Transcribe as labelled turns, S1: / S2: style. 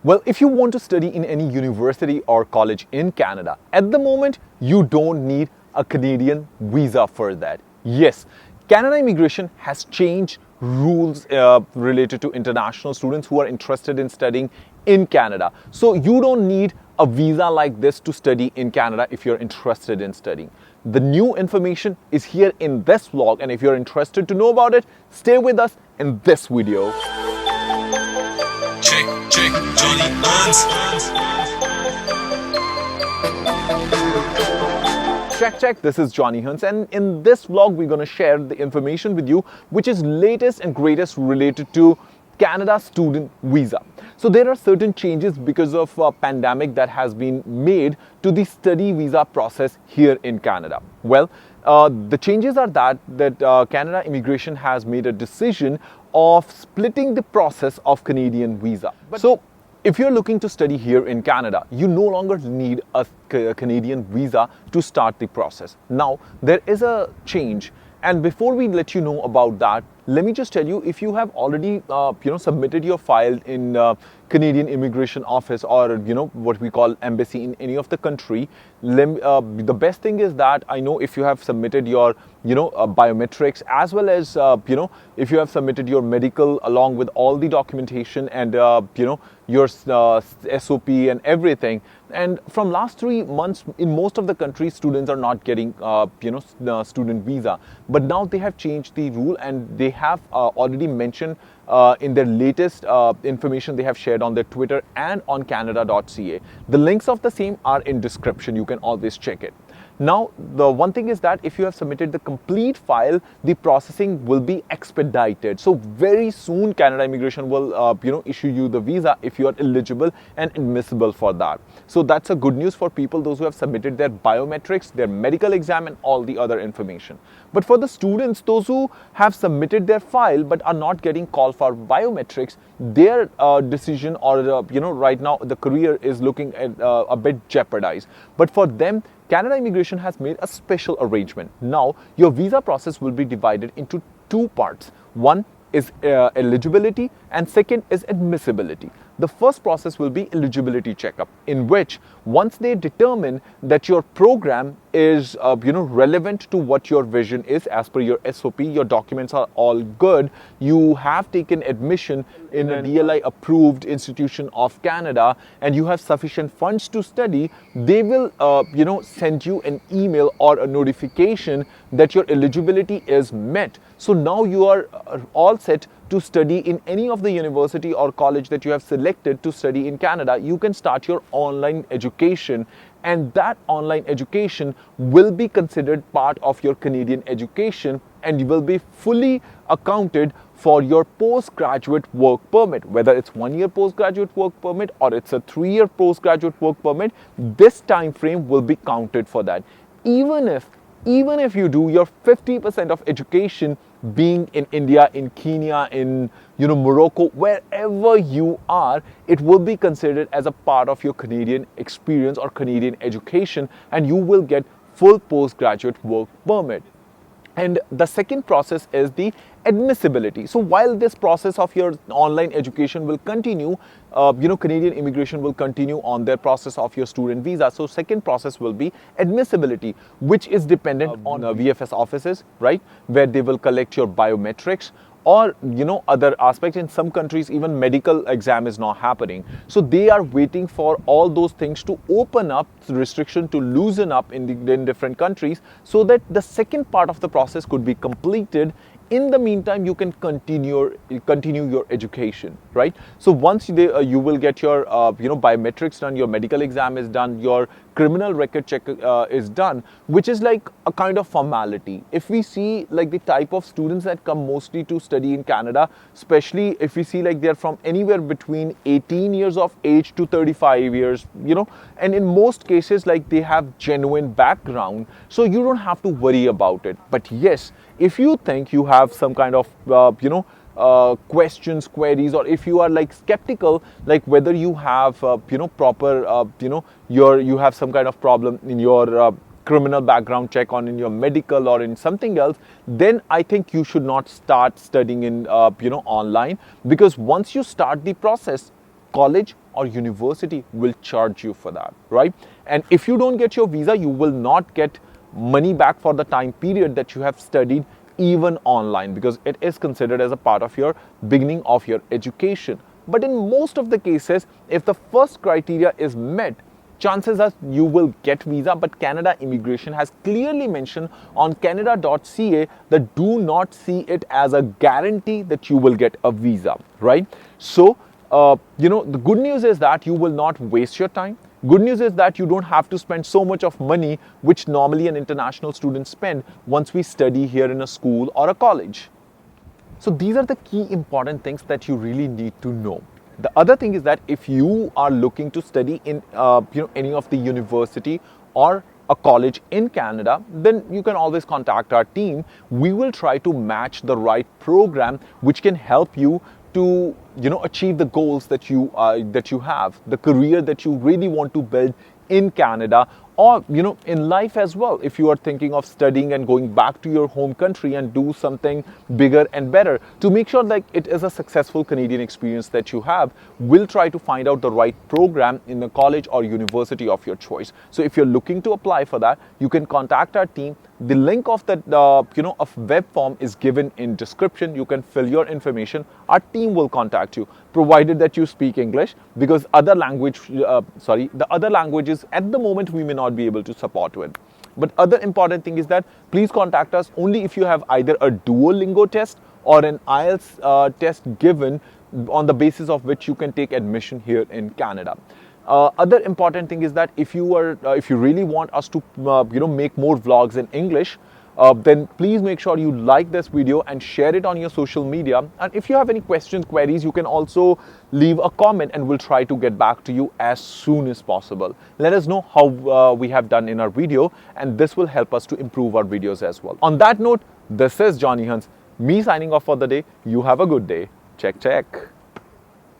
S1: Well, if you want to study in any university or college in Canada, at the moment, you don't need a Canadian visa for that. Yes, Canada immigration has changed rules related to international students who are interested in studying in Canada. So you don't need a visa like this to study in Canada if you're interested in studying. The new information is here in this vlog, and if you're interested to know about it, stay with us in this video.
S2: Check, Johnny Hans.
S1: Check, this is Johnny Huns, and in this vlog we're going to share the information with you which is latest and greatest related to Canada student visa. So there are certain changes because of a pandemic that has been made to the study visa process here in Canada. Well, the changes are that Canada immigration has made a decision of splitting the process of Canadian visa. So if you're looking to study here in Canada, you no longer need a Canadian visa to start the process. Now, there is a change. And before we let you know about that, let me just tell you, if you have already submitted your file in Canadian Immigration Office or what we call embassy in any of the country, the best thing is that I know if you have submitted your biometrics, as well as if you have submitted your medical along with all the documentation and your SOP and everything. And from last 3 months, in most of the countries, students are not getting student visa. But now they have changed the rule, and they have already mentioned in their latest information they have shared on their Twitter and on canada.ca. The links of the same are in description. You can always check it. Now, the one thing is that if you have submitted the complete file, the processing will be expedited. So very soon, Canada Immigration will, issue you the visa if you are eligible and admissible for that. So that's a good news for people, those who have submitted their biometrics, their medical exam, and all the other information. But for the students, those who have submitted their file but are not getting called for biometrics, their decision or right now the career is looking at a bit jeopardized. But for them, Canada Immigration has made a special arrangement. Now, your visa process will be divided into two parts. One is eligibility, and second is admissibility. The first process will be eligibility checkup, in which once they determine that your program is relevant to what your vision is as per your SOP, your documents are all good, you have taken admission in a DLI approved institution of Canada, and you have sufficient funds to study, they will send you an email or a notification that your eligibility is met. So now you are all set to study in any of the university or college that you have selected to study in Canada. You can start your online education, and that online education will be considered part of your Canadian education and will be fully accounted for your postgraduate work permit. Whether it's 1 year postgraduate work permit or it's a 3-year postgraduate work permit, this time frame will be counted for that. Even if you do your 50% of education being in India, in Kenya, in Morocco, wherever you are, it will be considered as a part of your Canadian experience or Canadian education, and you will get full postgraduate work permit. And the second process is the admissibility. So while this process of your online education will continue, Canadian Immigration will continue on their process of your student visa. So second process will be admissibility, which is dependent on VFS offices, right, where they will collect your biometrics or other aspects. In some countries, even medical exam is not happening. So they are waiting for all those things to open up, restriction to loosen up in different countries, so that the second part of the process could be completed. In the meantime, you can continue your education, right? So once you will get your biometrics done, your medical exam is done, your criminal record check is done, which is like a kind of formality. If we see like the type of students that come mostly to study in Canada, especially if we see like they're from anywhere between 18 years of age to 35 years, and in most cases like they have genuine background, so you don't have to worry about it. But yes, if you think you have some kind of questions, queries, or if you are like skeptical, like whether you have proper you have some kind of problem in your criminal background check, on in your medical or in something else, then I think you should not start studying in online, because once you start the process, college or university will charge you for that, right? And if you don't get your visa, you will not get money back for the time period that you have studied even online, because it is considered as a part of your beginning of your education. But in most of the cases, if the first criteria is met, chances are you will get visa. But Canada Immigration has clearly mentioned on canada.ca that do not see it as a guarantee that you will get a visa, right? So, the good news is that you will not waste your time. Good news is that you don't have to spend so much of money which normally an international student spend once we study here in a school or a college. So these are the key important things that you really need to know. The other thing is that if you are looking to study in any of the university or a college in Canada, then you can always contact our team. We will try to match the right program which can help you to achieve the goals that you have, the career that you really want to build in Canada, or in life as well. If you are thinking of studying and going back to your home country and do something bigger and better, to make sure that it is a successful Canadian experience that you have, we'll try to find out the right program in the college or university of your choice. So if you're looking to apply for that, you can contact our team. The link of that of web form is given in description. You can fill your information. Our team will contact you, provided that you speak English, because the other languages at the moment we may not be able to support with. But other important thing is that please contact us only if you have either a Duolingo test or an IELTS test given, on the basis of which you can take admission here in Canada. Other important thing is that if you really want us to make more vlogs in English, then please make sure you like this video and share it on your social media. And if you have any questions, queries, you can also leave a comment and we'll try to get back to you as soon as possible. Let us know how we have done in our video, and this will help us to improve our videos as well. On that note, this is Johnny Hans, me signing off for the day. You have a good day. Check.